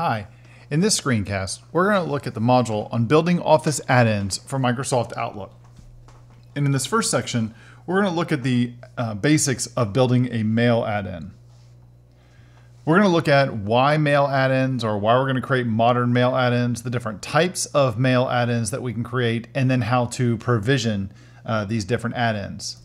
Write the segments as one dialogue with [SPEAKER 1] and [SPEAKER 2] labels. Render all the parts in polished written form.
[SPEAKER 1] Hi, in this screencast, we're going to look at the module on building Office add-ins for Microsoft Outlook. And in this first section, we're going to look at the basics of building a mail add-in. We're going to look at why mail add-ins, or why we're going to create modern mail add-ins, the different types of mail add-ins that we can create, and then how to provision these different add-ins.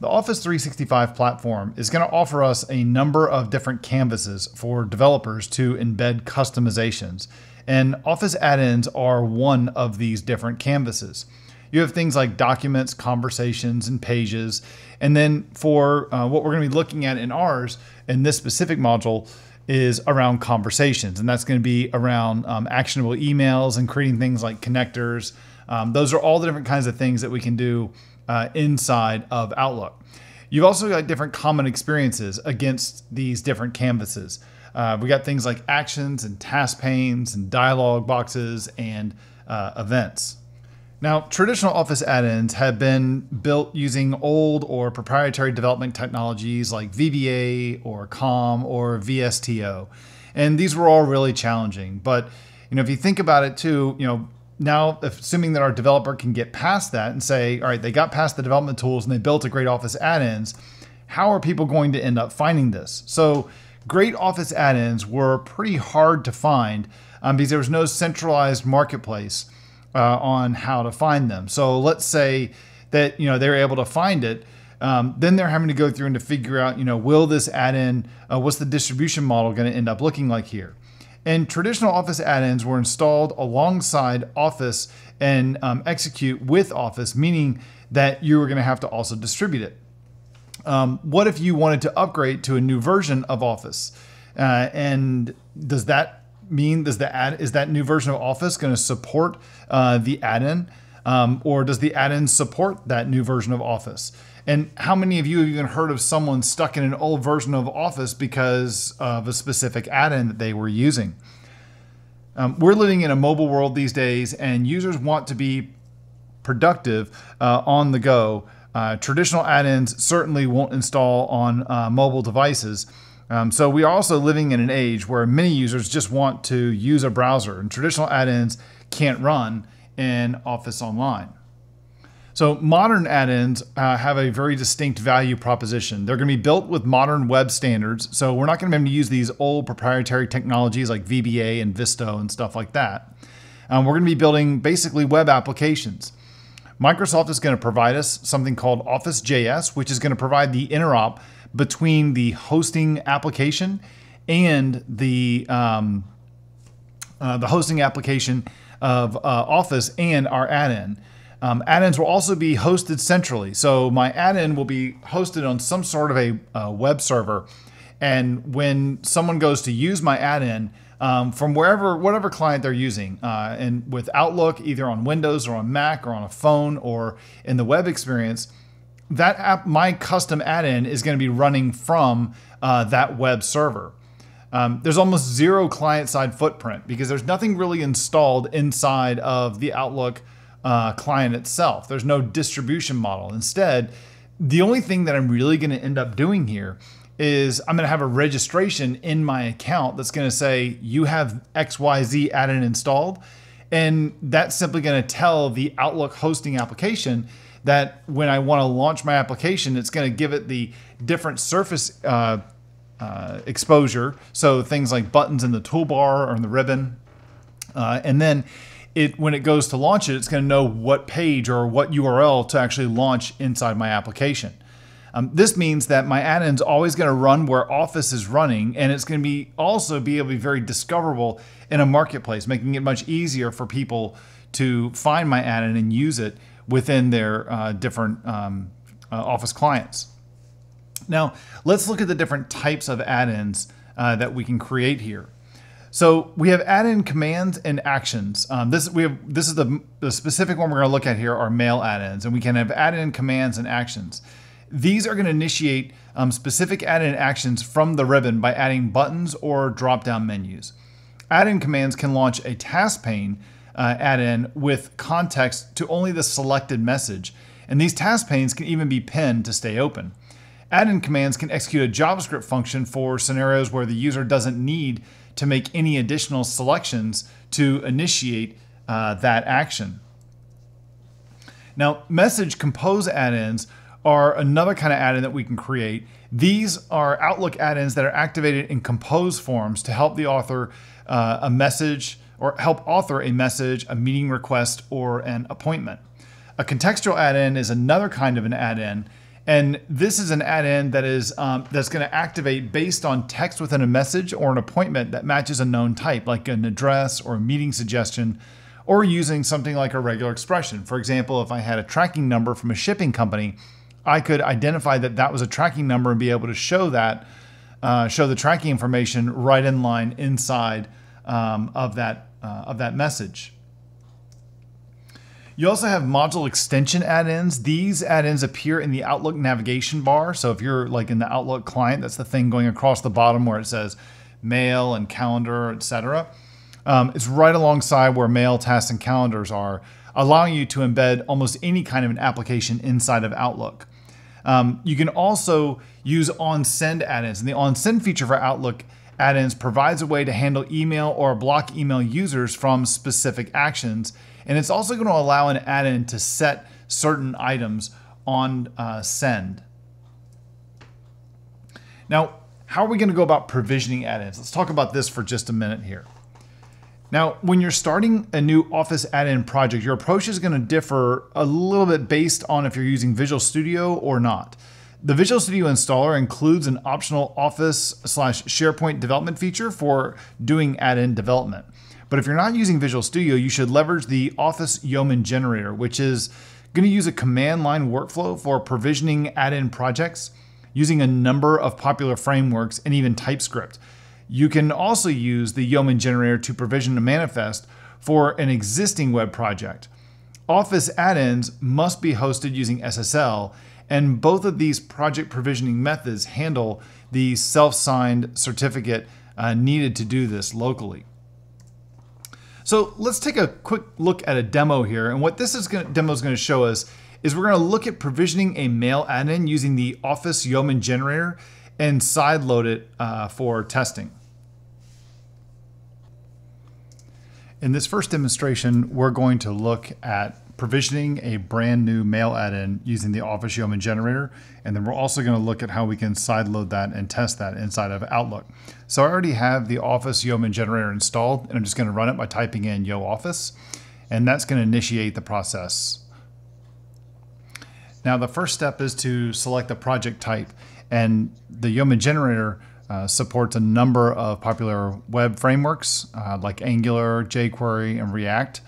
[SPEAKER 1] The Office 365 platform is going to offer us a number of different canvases for developers to embed customizations, and Office add-ins are one of these different canvases. You have things like documents, conversations, and pages, and then for what we're going to be looking at in ours, in this specific module, is around conversations, and that's going to be around actionable emails and creating things like connectors. Those are all the different kinds of things that we can do inside of Outlook. You've also got different common experiences against these different canvases. We got things like actions and task panes and dialog boxes and events. Now, traditional Office add-ins have been built using old or proprietary development technologies like VBA or COM or VSTO. And these were all really challenging. But if you think about it too, now, assuming that our developer can get past that and say, all right, they got past the development tools and they built a great Office add-ins, how are people going to end up finding this? So great Office add-ins were pretty hard to find because there was no centralized marketplace on how to find them. So let's say that they're able to find it, then they're having to go through and to figure out, will this add-in, what's the distribution model going to end up looking like here? And traditional Office add-ins were installed alongside Office and execute with Office, meaning that you were going to have to also distribute it. What if you wanted to upgrade to a new version of Office? And does that mean, is that new version of Office going to support the add-in? Or does the add-in support that new version of Office? And how many of you have even heard of someone stuck in an old version of Office because of a specific add-in that they were using? We're living in a mobile world these days, and users want to be productive on the go. Traditional add-ins certainly won't install on mobile devices. So we are also living in an age where many users just want to use a browser, and traditional add-ins can't run in Office Online. So modern add-ins have a very distinct value proposition. They're going to be built with modern web standards, so we're not going to be able to use these old proprietary technologies like VBA and Visto and stuff like that. We're going to be building basically web applications. Microsoft is going to provide us something called Office.js, which is going to provide the interop between the hosting application and the hosting application of Office and our add-in. Add-ins will also be hosted centrally. So my add-in will be hosted on some sort of a web server. And when someone goes to use my add-in from whatever client they're using, and with Outlook, either on Windows or on Mac or on a phone or in the web experience, that app, my custom add-in is going to be running from that web server. There's almost zero client-side footprint because there's nothing really installed inside of the Outlook client itself. There's no distribution model. Instead, the only thing that I'm really going to end up doing here is I'm going to have a registration in my account that's going to say you have XYZ add-in installed, and that's simply going to tell the Outlook hosting application that when I want to launch my application, it's going to give it the different surface exposure, so things like buttons in the toolbar or in the ribbon, and then when it goes to launch it, it's going to know what page or what URL to actually launch inside my application. This means that my add-in is always going to run where Office is running, and it's going to also be able to be very discoverable in a marketplace, making it much easier for people to find my add-in and use it within their different Office clients. Now, let's look at the different types of add-ins that we can create here. So we have add-in commands and actions. This is the specific one we're going to look at here are mail add-ins, and we can have add-in commands and actions. These are going to initiate specific add-in actions from the ribbon by adding buttons or drop-down menus. Add-in commands can launch a task pane add-in with context to only the selected message, and these task panes can even be pinned to stay open. Add-in commands can execute a JavaScript function for scenarios where the user doesn't need to make any additional selections to initiate that action. Now, message compose add-ins are another kind of add-in that we can create. These are Outlook add-ins that are activated in compose forms to help the author a message, or help author a message, a meeting request, or an appointment. A contextual add-in is another kind of an add-in, and this is an add-in that is that's going to activate based on text within a message or an appointment that matches a known type, like an address or a meeting suggestion, or using something like a regular expression. For example, if I had a tracking number from a shipping company, I could identify that that was a tracking number and be able to show that, show the tracking information right in line inside of that message. You also have module extension add-ins. These add-ins appear in the Outlook navigation bar. So if you're like in the Outlook client, that's the thing going across the bottom where it says mail and calendar, etc. It's right alongside where mail, tasks, and calendars are, allowing you to embed almost any kind of an application inside of Outlook. You can also use on-send add-ins, and the on-send feature for Outlook add-ins provides a way to handle email or block email users from specific actions, and it's also going to allow an add-in to set certain items on send. Now, how are we going to go about provisioning add-ins? Let's talk about this for just a minute here. Now, when you're starting a new Office add-in project, your approach is going to differ a little bit based on if you're using Visual Studio or not. The Visual Studio installer includes an optional Office/SharePoint development feature for doing add-in development. But if you're not using Visual Studio, you should leverage the Office Yeoman Generator, which is going to use a command line workflow for provisioning add-in projects using a number of popular frameworks and even TypeScript. You can also use the Yeoman Generator to provision a manifest for an existing web project. Office add-ins must be hosted using SSL, and both of these project provisioning methods handle the self-signed certificate needed to do this locally. So let's take a quick look at a demo here, and what this demo is going to show us is we're going to look at provisioning a mail add-in using the Office Yeoman Generator and sideload it for testing. In this first demonstration, we're going to look at provisioning a brand new mail add-in using the Office Yeoman Generator, and then we're also going to look at how we can sideload that and test that inside of Outlook. So I already have the Office Yeoman Generator installed, and I'm just going to run it by typing in Yo Office, and that's going to initiate the process. Now the first step is to select the project type, and the Yeoman Generator supports a number of popular web frameworks like Angular, jQuery, and React.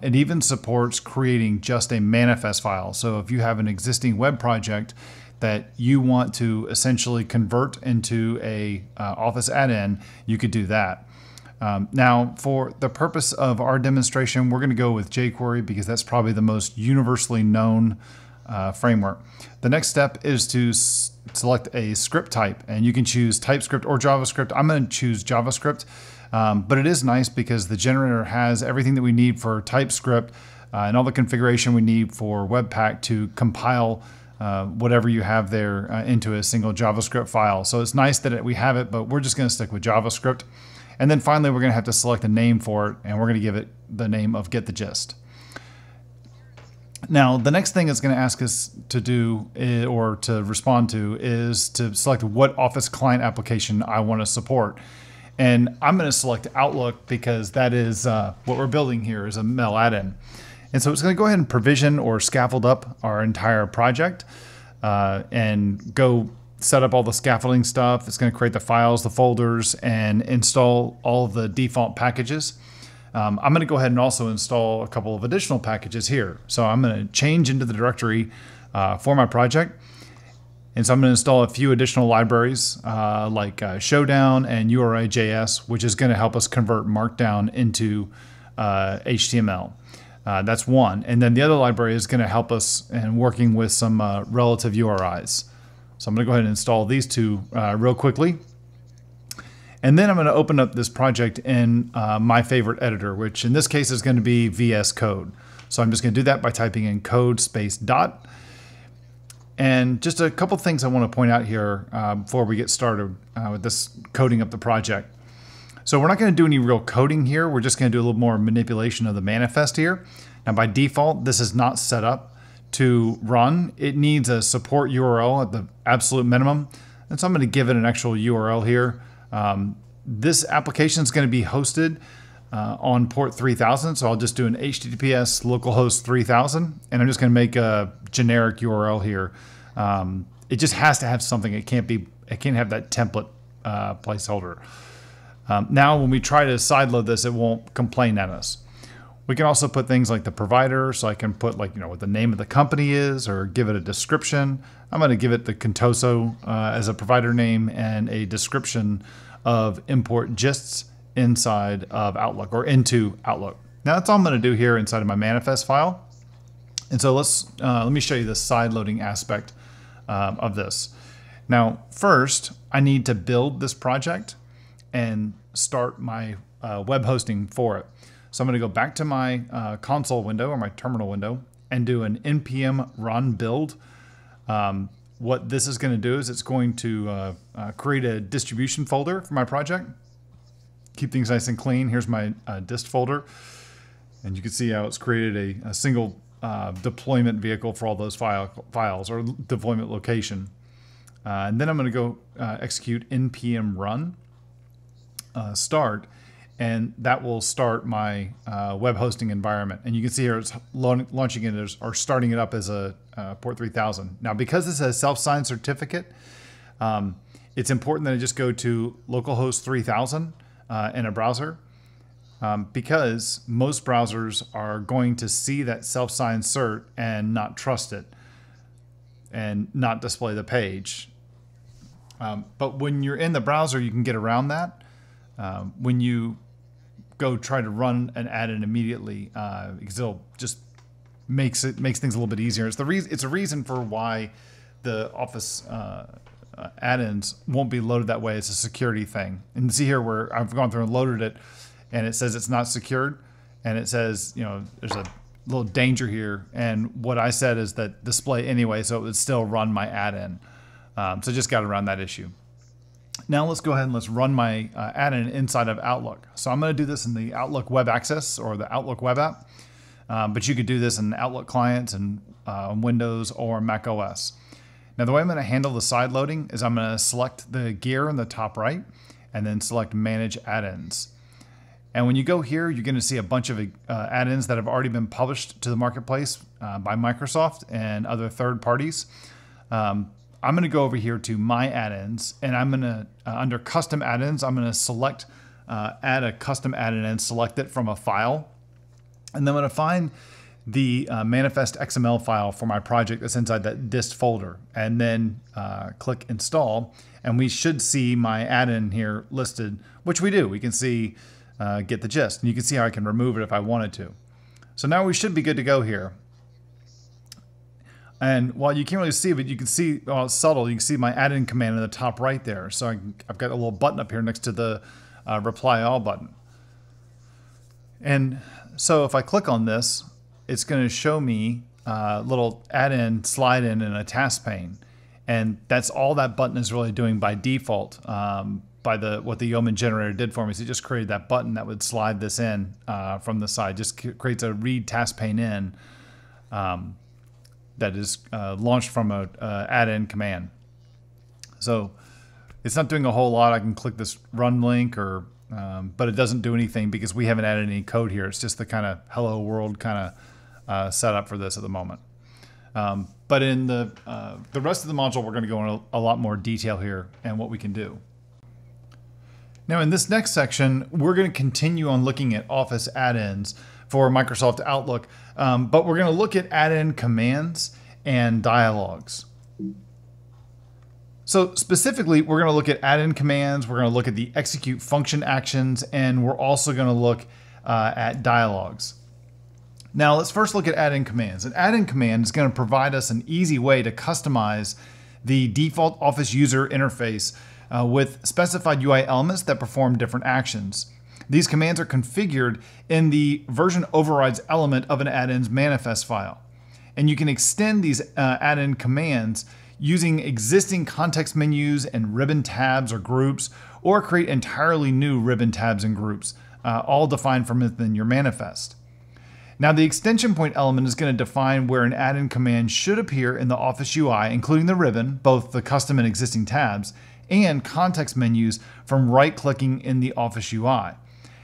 [SPEAKER 1] It even supports creating just a manifest file. So if you have an existing web project that you want to essentially convert into a Office add-in, you could do that. Now, for the purpose of our demonstration, we're going to go with jQuery because that's probably the most universally known framework. The next step is to select a script type, and you can choose TypeScript or JavaScript. I'm going to choose JavaScript, but it is nice because the generator has everything that we need for TypeScript and all the configuration we need for Webpack to compile whatever you have there into a single JavaScript file. So it's nice that we have it, but we're just going to stick with JavaScript. And then finally, we're going to have to select a name for it, and we're going to give it the name of Get the Gist. Now, the next thing it's going to ask us to do or to respond to is to select what Office client application I want to support. And I'm going to select Outlook because that is what we're building here is a mail add-in. And so it's going to go ahead and provision or scaffold up our entire project and go set up all the scaffolding stuff. It's going to create the files, the folders, and install all of the default packages. I'm going to go ahead and also install a couple of additional packages here. So I'm going to change into the directory for my project. And so I'm going to install a few additional libraries like Showdown and URI.js, which is going to help us convert Markdown into HTML. That's one. And then the other library is going to help us in working with some relative URIs. So I'm going to go ahead and install these two real quickly. And then I'm going to open up this project in my favorite editor, which in this case is going to be VS Code. So I'm just going to do that by typing in code space dot. And just a couple things I want to point out here before we get started with this coding up the project. So we're not going to do any real coding here. We're just going to do a little more manipulation of the manifest here. Now by default, this is not set up to run. It needs a support URL at the absolute minimum. And so I'm going to give it an actual URL here. This application is going to be hosted on port 3000. So I'll just do an HTTPS localhost 3000, and I'm just going to make a generic URL here. It just has to have something. It can't have that template placeholder. Now, when we try to sideload this, it won't complain at us. We can also put things like the provider. So I can put what the name of the company is, or give it a description. I'm going to give it the Contoso as a provider name and a description of import gists inside of Outlook or into Outlook. Now that's all I'm going to do here inside of my manifest file. And so let me show you the side loading aspect of this. Now, first, I need to build this project and start my web hosting for it. So I'm going to go back to my console window or my terminal window and do an npm run build. What this is going to do is it's going to create a distribution folder for my project. Keep things nice and clean. Here's my dist folder. And you can see how it's created a single deployment vehicle for all those files or deployment location. And then I'm going to go execute npm run start, and that will start my web hosting environment. And you can see here it's launching it or starting it up as a port 3000. Now, because this is a self-signed certificate, it's important that I just go to localhost 3000 in a browser, because most browsers are going to see that self-signed cert and not trust it and not display the page. But when you're in the browser, you can get around that. When you go try to run an add-in immediately, because it'll just makes things a little bit easier. It's a reason for why the Office add-ins won't be loaded that way. It's a security thing. And see here where I've gone through and loaded it, and it says it's not secured, and it says there's a little danger here. And what I said is that display anyway, so it would still run my add-in. So just got around that issue. Now let's go ahead and let's run my add-in inside of Outlook. So I'm going to do this in the Outlook Web Access or the Outlook Web App, but you could do this in Outlook clients and Windows or Mac OS. Now the way I'm going to handle the side loading is I'm going to select the gear in the top right and then select Manage Add-ins. And when you go here, you're going to see a bunch of add-ins that have already been published to the marketplace by Microsoft and other third parties. I'm going to go over here to My Add-ins, and I'm going to, under Custom Add-ins, I'm going to select, add a custom add-in and select it from a file. And then I'm going to find the manifest XML file for my project that's inside that dist folder, and then click Install, and we should see my add-in here listed, which we do. We can see Get the Gist, and you can see how I can remove it if I wanted to. So now we should be good to go here. And while you can't really see it, you can see, well, it's subtle, you can see my add-in command in the top right there. So I've got a little button up here next to the Reply All button. And so if I click on this, it's going to show me a little add-in, slide in a task pane. And that's all that button is really doing by default. By what the Yeoman generator did for me is it just created that button that would slide this in from the side. Just creates a read task pane in. That is launched from a add-in command. So it's not doing a whole lot. I can click this run link, but it doesn't do anything because we haven't added any code here. It's just the kind of hello world kind of setup for this at the moment. But in the rest of the module, we're going to go into a lot more detail here and what we can do. Now in this next section, we're going to continue on looking at Office add-ins for Microsoft Outlook, but we're going to look at add-in commands and dialogues. So specifically, we're going to look at add-in commands, we're going to look at the execute function actions, and we're also going to look at dialogues. Now let's first look at add-in commands. An add-in command is going to provide us an easy way to customize the default Office user interface with specified UI elements that perform different actions. These commands are configured in the version overrides element of an add-in's manifest file. And you can extend these add-in commands using existing context menus and ribbon tabs or groups, or create entirely new ribbon tabs and groups, all defined from within your manifest. Now, the extension point element is going to define where an add-in command should appear in the Office UI, including the ribbon, both the custom and existing tabs, and context menus from right-clicking in the Office UI.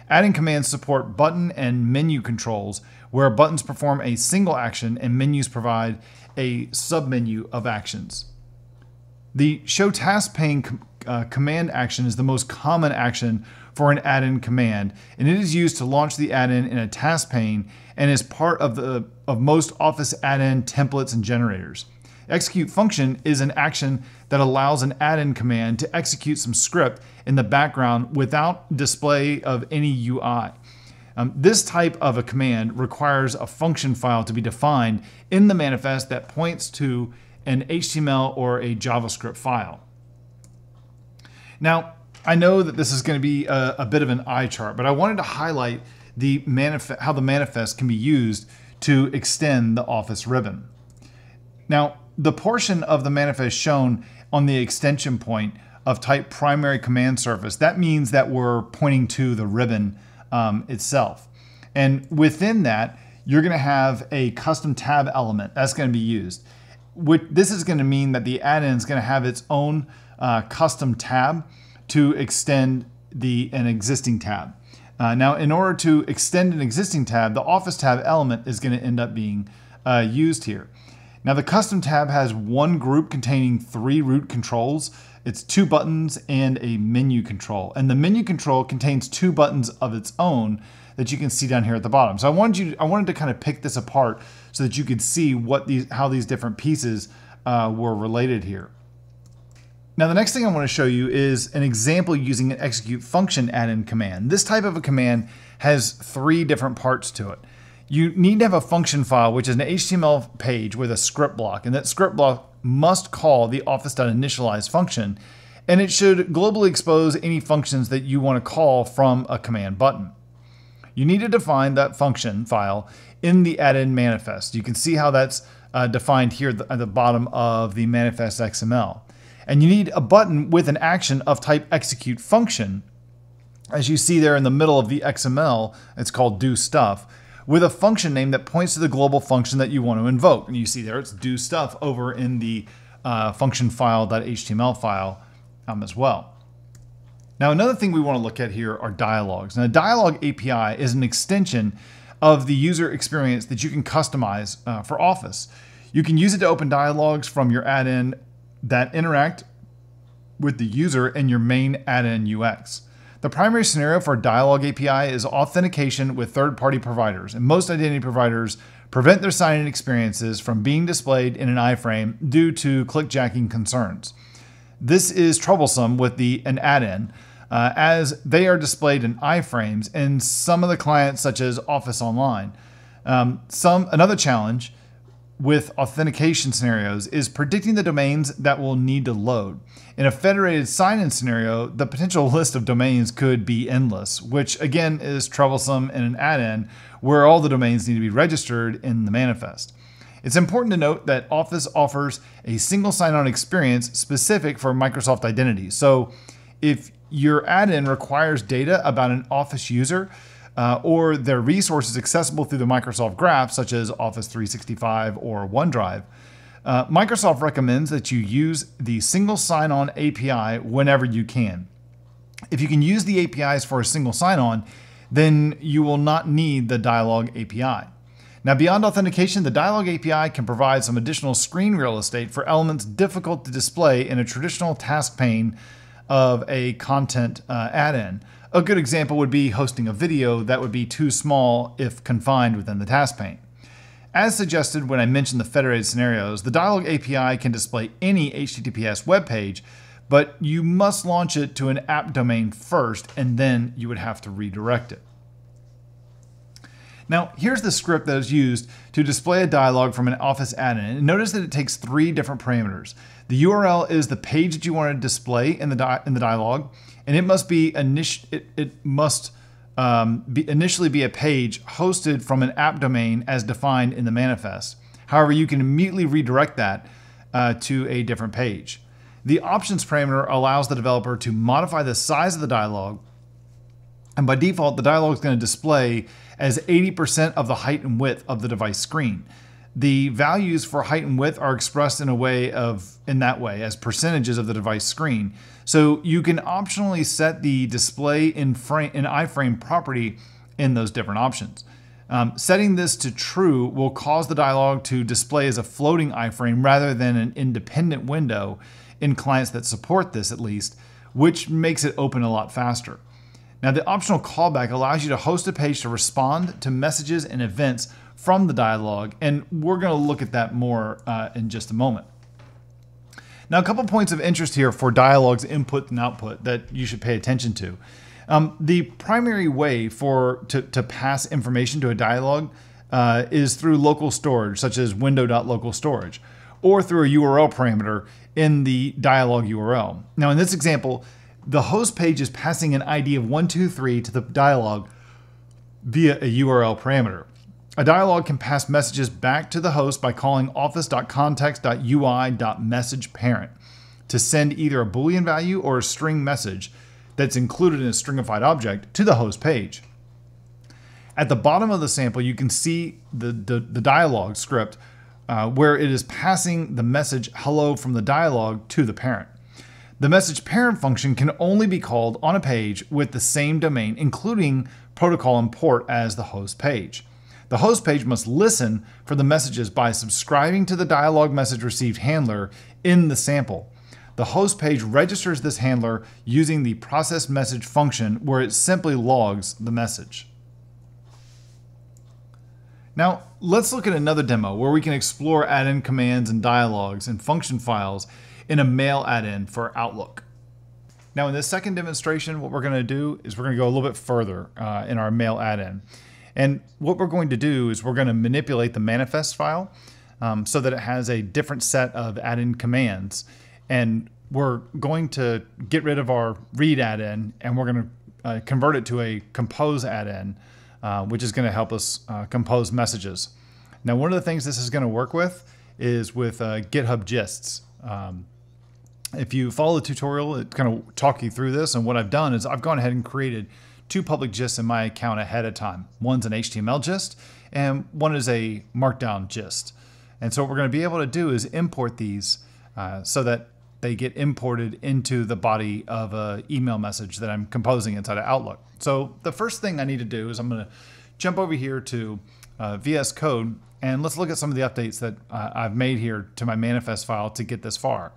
[SPEAKER 1] Add-in commands support button and menu controls, where buttons perform a single action and menus provide a submenu of actions. The Show Task Pane command action is the most common action for an add-in command, and it is used to launch the add-in in a task pane and is part of most Office add-in templates and generators. Execute function is an action that allows an add-in command to execute some script in the background without display of any UI. This type of a command requires a function file to be defined in the manifest that points to an HTML or a JavaScript file. Now, I know that this is going to be a bit of an eye chart, but I wanted to highlight how the manifest can be used to extend the Office ribbon. Now, the portion of the manifest shown on the extension point of type primary command surface, that means that we're pointing to the ribbon itself. And within that, you're going to have a custom tab element that's going to be used. This is going to mean that the add-in is going to have its own custom tab to extend an existing tab. Now, in order to extend an existing tab, the Office tab element is going to end up being used here. Now, the custom tab has one group containing 3 root controls. It's 2 buttons and a menu control. And the menu control contains 2 buttons of its own that you can see down here at the bottom. So I wanted to kind of pick this apart so that you could see how these different pieces were related here. Now, the next thing I want to show you is an example using an execute function add-in command. This type of a command has 3 different parts to it. You need to have a function file, which is an HTML page with a script block, and that script block must call the office.initialize function, and it should globally expose any functions that you want to call from a command button. You need to define that function file in the add-in manifest. You can see how that's defined here at the bottom of the manifest XML. And you need a button with an action of type execute function. As you see there in the middle of the XML, it's called do stuff, with a function name that points to the global function that you want to invoke. And you see there it's do stuff over in the function file.html file as well. Now, another thing we want to look at here are dialogues. Now, a dialogue API is an extension of the user experience that you can customize for Office. You can use it to open dialogues from your add-in that interact with the user in your main add-in UX. The primary scenario for a dialogue API is authentication with third-party providers, and most identity providers prevent their sign-in experiences from being displayed in an iframe due to clickjacking concerns. This is troublesome with an add-in, as they are displayed in iframes in some of the clients, such as Office Online. Another challenge with authentication scenarios is predicting the domains that will need to load. In a federated sign-in scenario, the potential list of domains could be endless, which again is troublesome in an add-in where all the domains need to be registered in the manifest. It's important to note that Office offers a single sign-on experience specific for Microsoft Identity. So if your add-in requires data about an Office user, or their resources accessible through the Microsoft Graph, such as Office 365 or OneDrive, Microsoft recommends that you use the single sign-on API whenever you can. If you can use the APIs for a single sign-on, then you will not need the Dialog API. Now, beyond authentication, the Dialog API can provide some additional screen real estate for elements difficult to display in a traditional task pane of a content add-in. A good example would be hosting a video that would be too small if confined within the task pane. As suggested when I mentioned the federated scenarios, the Dialog API can display any HTTPS web page, but you must launch it to an app domain first, and then you would have to redirect it. Now, here's the script that is used to display a dialog from an Office add-in. And notice that it takes 3 different parameters. The URL is the page that you want to display in the dialog, and it must initially be a page hosted from an app domain as defined in the manifest. However, you can immediately redirect that to a different page. The options parameter allows the developer to modify the size of the dialog, and by default, the dialog is going to display as 80% of the height and width of the device screen. The values for height and width are expressed in that way as percentages of the device screen. So you can optionally set the display in iframe property in those different options. Setting this to true will cause the dialog to display as a floating iframe rather than an independent window in clients that support this, at least, which makes it open a lot faster. Now, the optional callback allows you to host a page to respond to messages and events from the dialog, and we're going to look at that more in just a moment. Now, a couple points of interest here for dialog's input and output that you should pay attention to. The primary way to pass information to a dialog is through local storage, such as window.local storage, or through a URL parameter in the dialog URL. Now, in this example, the host page is passing an ID of 123 to the dialog via a URL parameter. A dialog can pass messages back to the host by calling office.context.ui.messageParent to send either a Boolean value or a string message that's included in a stringified object to the host page. At the bottom of the sample, you can see the dialog script where it is passing the message hello from the dialog to the parent. The message parent function can only be called on a page with the same domain, including protocol and port as the host page. The host page must listen for the messages by subscribing to the dialog message received handler in the sample. The host page registers this handler using the process message function where it simply logs the message. Now, let's look at another demo where we can explore add-in commands and dialogs and function files in a mail add-in for Outlook. Now, in this second demonstration, what we're going to do is we're going to go a little bit further in our mail add-in. And what we're going to do is we're going to manipulate the manifest file so that it has a different set of add-in commands. And we're going to get rid of our read add-in, and we're going to convert it to a compose add-in, which is going to help us compose messages. Now, one of the things this is going to work with is with GitHub Gists. If you follow the tutorial, it's going to talk you through this. And what I've done is I've gone ahead and created 2 public gists in my account ahead of time. One's an HTML gist, and one is a Markdown gist. And so what we're going to be able to do is import these so that they get imported into the body of an email message that I'm composing inside of Outlook. So the first thing I need to do is I'm going to jump over here to VS Code, and let's look at some of the updates that I've made here to my manifest file to get this far.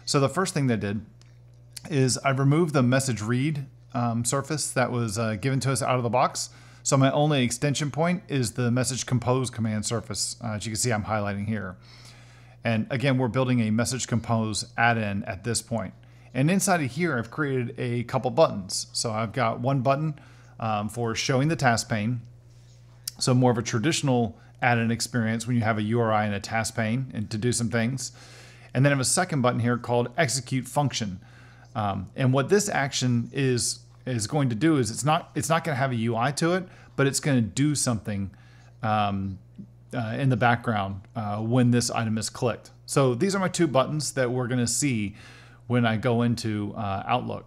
[SPEAKER 1] So the first thing that I did is I removed the message read surface that was given to us out of the box. So my only extension point is the message compose command surface. As you can see, I'm highlighting here. And again, we're building a message compose add-in at this point. And inside of here, I've created a couple buttons. So I've got one button for showing the task pane. So more of a traditional add-in experience when you have a URI and a task pane and to do some things. And then I have a second button here called execute function. And what this action is going to do is it's not going to have a UI to it, but it's going to do something in the background when this item is clicked. So these are my 2 buttons that we're going to see when I go into Outlook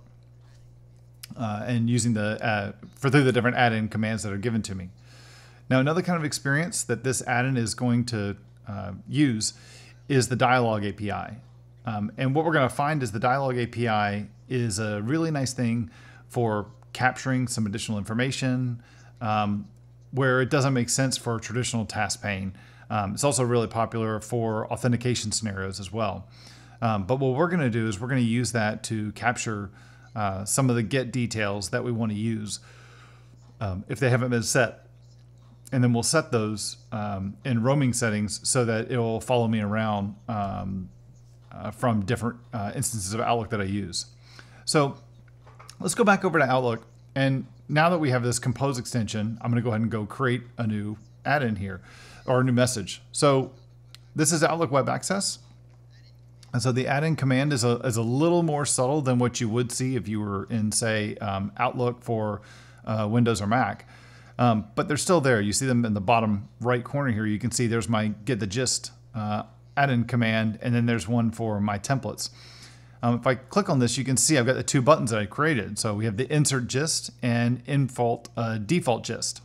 [SPEAKER 1] and using through the different add-in commands that are given to me. Now, another kind of experience that this add-in is going to use is the dialog API. And what we're going to find is the dialog API is a really nice thing for capturing some additional information where it doesn't make sense for a traditional task pane. It's also really popular for authentication scenarios as well. But what we're going to do is we're going to use that to capture some of the get details that we want to use if they haven't been set. And then we'll set those in roaming settings so that it will follow me around from different instances of Outlook that I use. So let's go back over to Outlook. And now that we have this compose extension, I'm going to go ahead and go create a new add-in here or a new message. So this is Outlook Web Access. And so the add-in command is a little more subtle than what you would see if you were in, say, Outlook for Windows or Mac. but they're still there. You see them in the bottom right corner here. You can see there's my get the gist add-in command, and then there's one for my templates. If I click on this, you can see I've got the two buttons that I created. So we have the insert gist and default gist.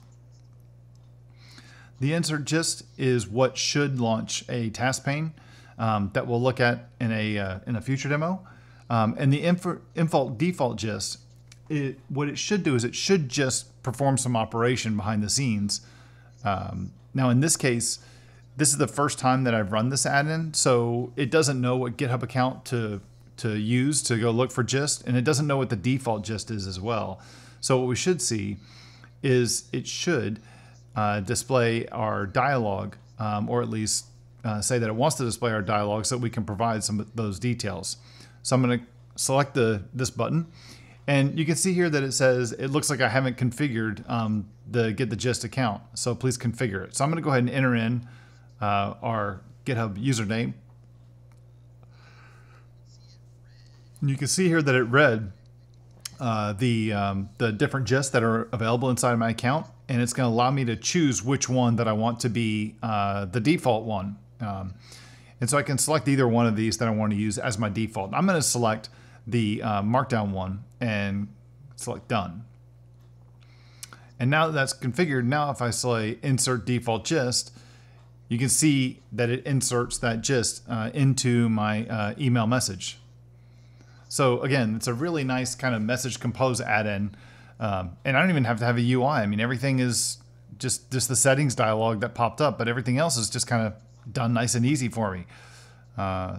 [SPEAKER 1] The insert gist is what should launch a task pane that we'll look at in a future demo. And the default gist, what it should do is it should just perform some operation behind the scenes. Now in this case, this is the first time that I've run this add-in, so it doesn't know what GitHub account to use to go look for gist, and it doesn't know what the default gist is as well. So what we should see is it should display our dialog, or at least say that it wants to display our dialog so that we can provide some of those details. So I'm going to select this button, and you can see here that it says it looks like I haven't configured the get the gist account, so please configure it. So I'm going to go ahead and enter in our GitHub username. And you can see here that it read the different gists that are available inside of my account, and it's going to allow me to choose which one that I want to be the default one. And so I can select either one of these that I want to use as my default. I'm going to select the Markdown one and select Done. And now that that's configured, now if I say Insert Default Gist, you can see that it inserts that gist into my email message. So again, it's a really nice kind of message compose add-in. And I don't even have to have a UI. I mean, everything is just the settings dialog that popped up, but everything else is just kind of done nice and easy for me.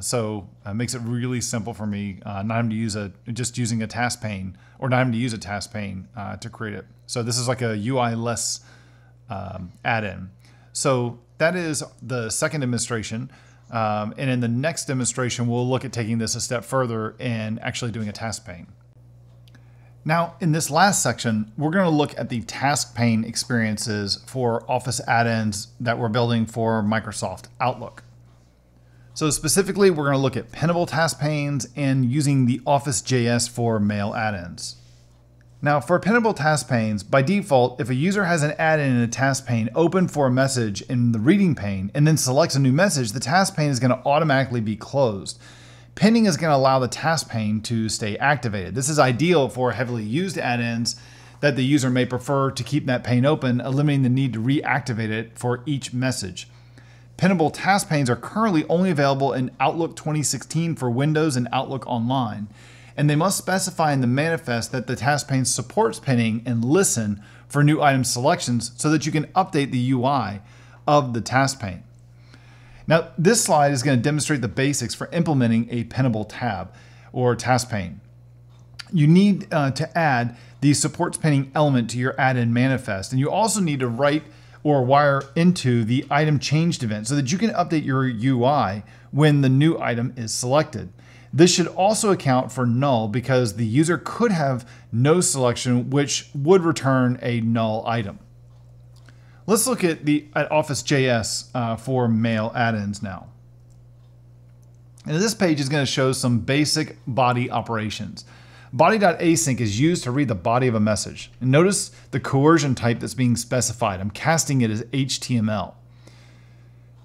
[SPEAKER 1] So it makes it really simple for me, not having to use just using a task pane, or not having to use a task pane to create it. So this is like a UI-less add-in. So that is the second demonstration. And in the next demonstration, we'll look at taking this a step further and actually doing a task pane. Now, in this last section, we're going to look at the task pane experiences for Office add-ins that we're building for Microsoft Outlook. So specifically, we're going to look at pinnable task panes and using the Office.js for mail add-ins. Now, for pinnable task panes, by default, if a user has an add-in in a task pane open for a message in the reading pane and then selects a new message, the task pane is going to automatically be closed. Pinning is going to allow the task pane to stay activated. This is ideal for heavily used add-ins that the user may prefer to keep that pane open, eliminating the need to reactivate it for each message. Pinnable task panes are currently only available in Outlook 2016 for Windows and Outlook Online, and they must specify in the manifest that the task pane supports pinning and listen for new item selections so that you can update the UI of the task pane. Now, this slide is going to demonstrate the basics for implementing a pinnable tab or task pane. You need to add the supports pinning element to your add-in manifest, and you also need to write or wire into the item changed event so that you can update your UI when the new item is selected. This should also account for null because the user could have no selection, which would return a null item. Let's look at Office.js for mail add-ins now. And this page is going to show some basic body operations. Body.async is used to read the body of a message. And notice the coercion type that's being specified. I'm casting it as HTML.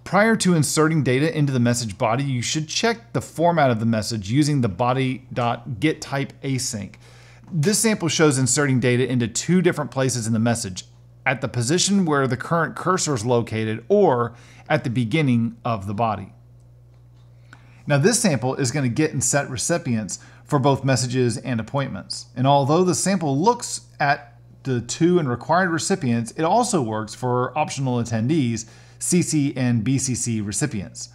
[SPEAKER 1] Prior to inserting data into the message body, you should check the format of the message using the body.getTypeAsync. This sample shows inserting data into two different places in the message, at the position where the current cursor is located or at the beginning of the body. Now this sample is going to get and set recipients for both messages and appointments. And although the sample looks at the to and required recipients, it also works for optional attendees, CC and BCC recipients.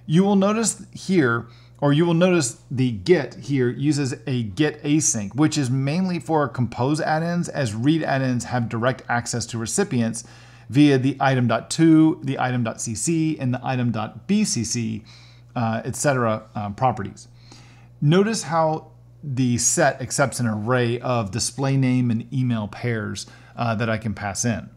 [SPEAKER 1] You will notice here, or you will notice the get here uses a get async, which is mainly for compose add-ins, as read add-ins have direct access to recipients via the item.to, the item.cc, and the item.bcc, etc. properties. Notice how the set accepts an array of display name and email pairs that I can pass in.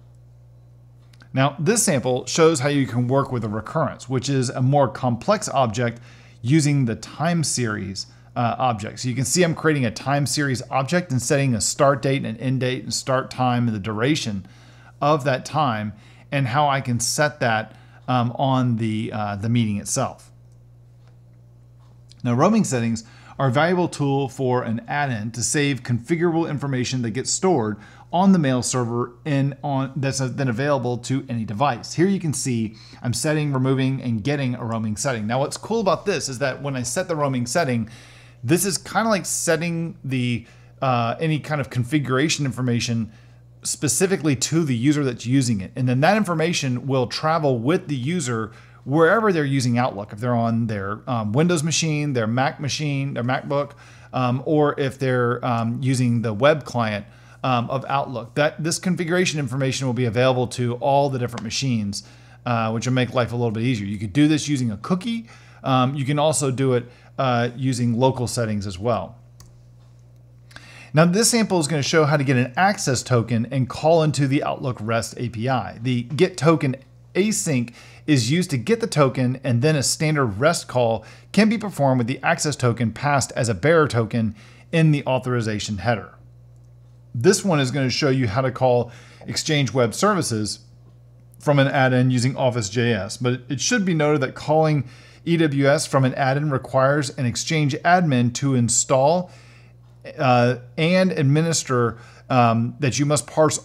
[SPEAKER 1] Now, this sample shows how you can work with a recurrence, which is a more complex object using the time series object. So you can see I'm creating a time series object and setting a start date and end date and start time and the duration of that time and how I can set that on the meeting itself. Now, roaming settings are a valuable tool for an add-in to save configurable information that gets stored on the mail server that's then available to any device. Here you can see I'm setting, removing, and getting a roaming setting. Now, what's cool about this is that when I set the roaming setting, this is kind of like setting the any kind of configuration information specifically to the user that's using it. And then that information will travel with the user wherever they're using Outlook. If they're on their Windows machine, their Mac machine, their MacBook, or if they're using the web client of Outlook. This configuration information will be available to all the different machines, which will make life a little bit easier. You could do this using a cookie. You can also do it using local settings as well. Now, this sample is going to show how to get an access token and call into the Outlook REST API. The get token async is used to get the token, and then a standard REST call can be performed with the access token passed as a bearer token in the authorization header. This one is going to show you how to call Exchange Web Services from an add-in using Office.js, but it should be noted that calling EWS from an add-in requires an Exchange admin to install and administer that you must parse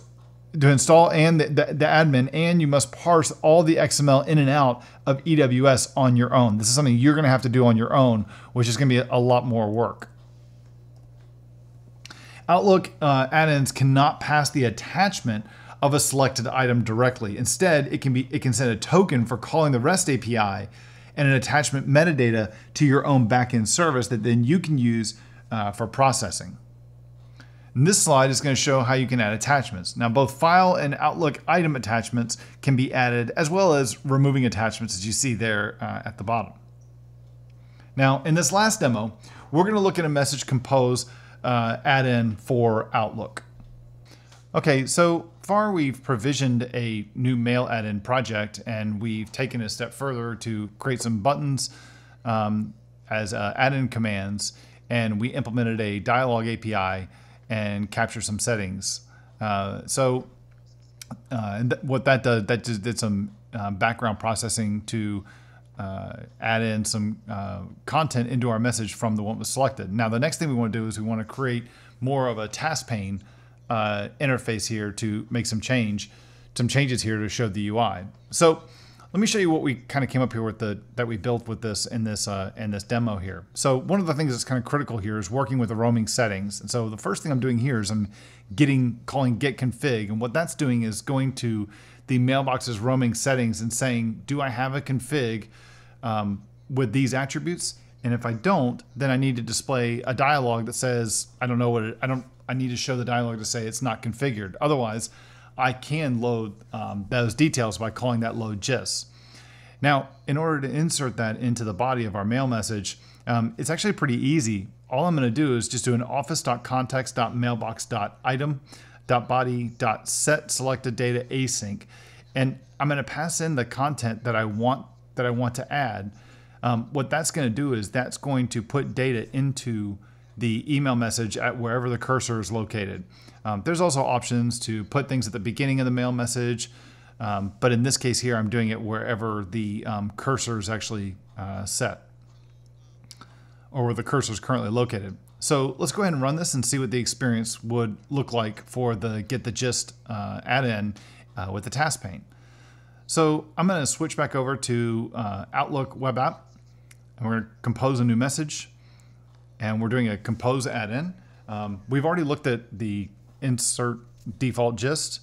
[SPEAKER 1] to install and the admin, and you must parse all the XML in and out of EWS on your own. This is something you're going to have to do on your own, which is going to be a lot more work. Outlook add-ins cannot pass the attachment of a selected item directly. Instead, it can send a token for calling the REST API and an attachment metadata to your own backend service that then you can use for processing. And this slide is going to show how you can add attachments. Now, both file and Outlook item attachments can be added, as well as removing attachments, as you see there at the bottom. Now, in this last demo, we're going to look at a message compose add-in for Outlook. Okay, so far we've provisioned a new mail add-in project, and we've taken it a step further to create some buttons as add-in commands, and we implemented a dialog API and capture some settings. What that does, that just did some background processing to add in some content into our message from the one that was selected. Now, the next thing we want to do is we want to create more of a task pane interface here to make some changes here to show the UI. So let me show you what we kind of came up here with that we built with this in this demo here. So one of the things that's kind of critical here is working with the roaming settings. And so the first thing I'm doing here is I'm calling get config, and what that's doing is going to the mailbox's roaming settings and saying, do I have a config with these attributes? And if I don't, then I need to display a dialog that says, I don't know what I need to show the dialog to say it's not configured. Otherwise, I can load those details by calling that load gist. Now, in order to insert that into the body of our mail message, it's actually pretty easy. All I'm going to do is just do an office.context.mailbox.item.body.set selected data async, and I'm going to pass in the content that I want to add. What that's going to do is that's going to put data into the email message at wherever the cursor is located. There's also options to put things at the beginning of the mail message, but in this case here, I'm doing it wherever the cursor is actually set, or where the cursor is currently located. So let's go ahead and run this and see what the experience would look like for the get the gist add-in with the task pane. So I'm going to switch back over to Outlook web app, and we're going to compose a new message, and we're doing a compose add-in. We've already looked at the insert default gist,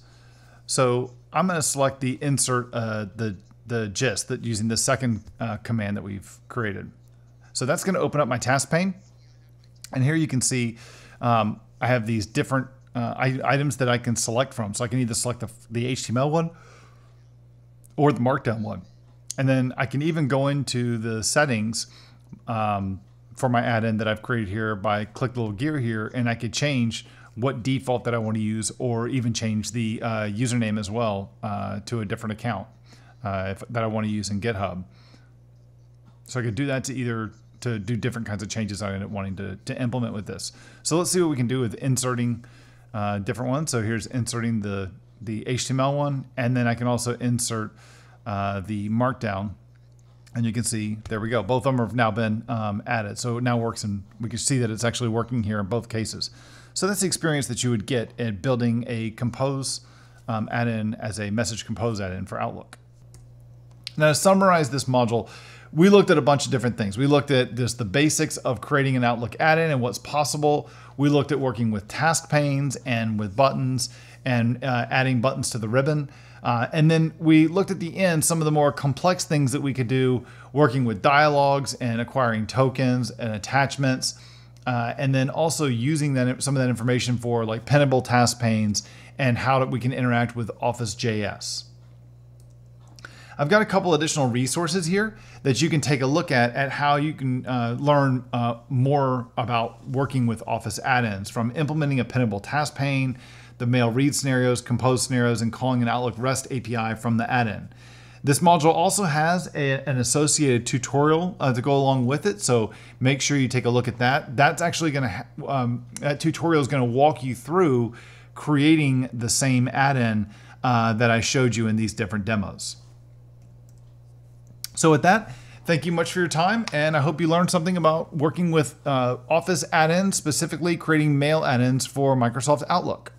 [SPEAKER 1] so I'm going to select the insert the gist that using the second command that we've created. So that's going to open up my task pane, and here you can see I have these different items that I can select from. So I can either select the HTML one or the Markdown one, and then I can even go into the settings for my add-in that I've created here by click the little gear here, and I could change what default that I want to use, or even change the username as well to a different account that I want to use in GitHub. So I could do that to do different kinds of changes I end up wanting to implement with this. So let's see what we can do with inserting different ones. So here's inserting the the HTML one, and then I can also insert the Markdown. And you can see, there we go. Both of them have now been added. So it now works, and we can see that it's actually working here in both cases. So that's the experience that you would get in building a Compose add-in as a Message Compose add-in for Outlook. Now, to summarize this module, we looked at a bunch of different things. We looked at just the basics of creating an Outlook add-in and what's possible. We looked at working with task panes and with buttons and adding buttons to the ribbon. And then we looked at the end, some of the more complex things that we could do, working with dialogues and acquiring tokens and attachments, and then also using some of that information for like pinnable task panes and how we can interact with Office.js. I've got a couple additional resources here that you can take a look at how you can learn more about working with Office add-ins, from implementing a pinnable task pane, the mail read scenarios, compose scenarios, and calling an Outlook REST API from the add-in. This module also has an associated tutorial to go along with it, so make sure you take a look at that. That's actually going to that tutorial is going to walk you through creating the same add-in that I showed you in these different demos. So with that, thank you much for your time, and I hope you learned something about working with Office add-ins, specifically creating mail add-ins for Microsoft Outlook.